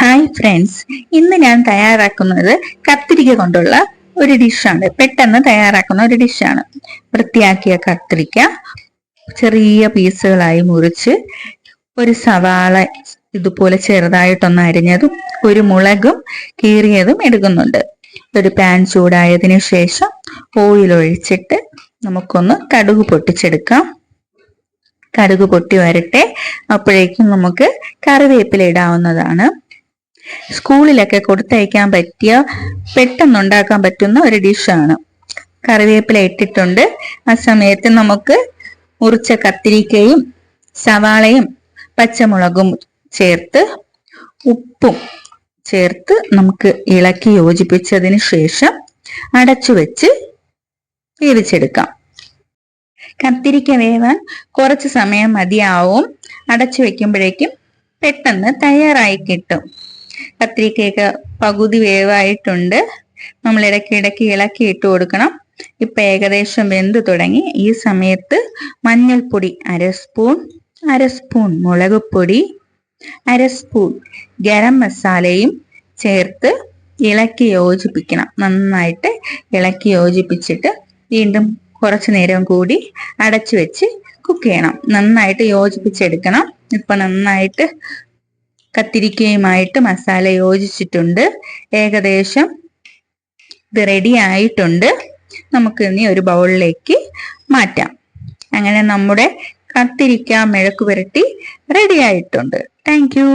Hi friends, ഇന്ന് ഞാൻ തയ്യാറാക്കുന്നത് കത്തിരിക്ക കൊണ്ടുള്ള ഒരു ഡിഷാണ്. പെട്ടെന്ന് തയ്യാറാക്കുന്ന ഒരു ഡിഷാണ്. വൃത്തിയാക്കിയ കത്തിരിക്ക ചെറിയ പീസുകളായി മുറിച്ച്, ഒരു സവാള ഇതുപോലെ ചെറുതായിട്ടൊന്ന് അരിഞ്ഞതും, ഒരു മുളകും കീറിയതും എടുക്കുന്നുണ്ട്. ഒരു പാൻ ചൂടായതിനു ശേഷം ഓയിൽ ഒഴിച്ചിട്ട് നമുക്കൊന്ന് കടുക് പൊട്ടിച്ചെടുക്കാം. കടുക് പൊട്ടി വരട്ടെ. അപ്പോഴേക്കും നമുക്ക് കറിവേപ്പില ഇടാവുന്നതാണ്. സ്കൂളിലൊക്കെ കൊടുത്തയക്കാൻ പറ്റിയ, പെട്ടെന്നുണ്ടാക്കാൻ പറ്റുന്ന ഒരു ഡിഷാണ്. കറിവേപ്പില ഇട്ടിട്ടുണ്ട്. ആ സമയത്ത് നമുക്ക് മുറിച്ച കത്തിരിക്കയും സവാളയും പച്ചമുളകും ചേർത്ത് ഉപ്പും ചേർത്ത് നമുക്ക് ഇളക്കി യോജിപ്പിച്ചതിന് ശേഷം അടച്ചു വെച്ച് വേവിച്ചെടുക്കാം. കത്തിരിക്ക വേവാൻ കുറച്ച് സമയം മതിയാവും. അടച്ചു വെക്കുമ്പോഴേക്കും പെട്ടെന്ന് തയ്യാറായി കിട്ടും. കത്തിരിക്കയൊക്കെ പകുതി വേവായിട്ടുണ്ട്. നമ്മൾ ഇടയ്ക്കിടയ്ക്ക് ഇളക്കി ഇട്ട് കൊടുക്കണം. ഇപ്പൊ ഏകദേശം വെന്ത് തുടങ്ങി. ഈ സമയത്ത് മഞ്ഞൾപ്പൊടി അര സ്പൂൺ മുളക് പൊടി, അര സ്പൂൺ ഗരം മസാലയും ചേർത്ത് ഇളക്കി യോജിപ്പിക്കണം. നന്നായിട്ട് ഇളക്കി യോജിപ്പിച്ചിട്ട് വീണ്ടും കുറച്ചു നേരം കൂടി അടച്ചു വെച്ച് കുക്ക് ചെയ്യണം. നന്നായിട്ട് യോജിപ്പിച്ചെടുക്കണം. ഇപ്പൊ നന്നായിട്ട് കത്തിരിക്കയുമായിട്ട് മസാല യോജിച്ചിട്ടുണ്ട്. ഏകദേശം ഇത് റെഡി ആയിട്ടുണ്ട്. നമുക്ക് ഇനി ഒരു ബൗളിലേക്ക് മാറ്റാം. അങ്ങനെ നമ്മുടെ കത്തിരിക്ക മെഴുക്ക് പുരട്ടി റെഡി ആയിട്ടുണ്ട്. Thank you.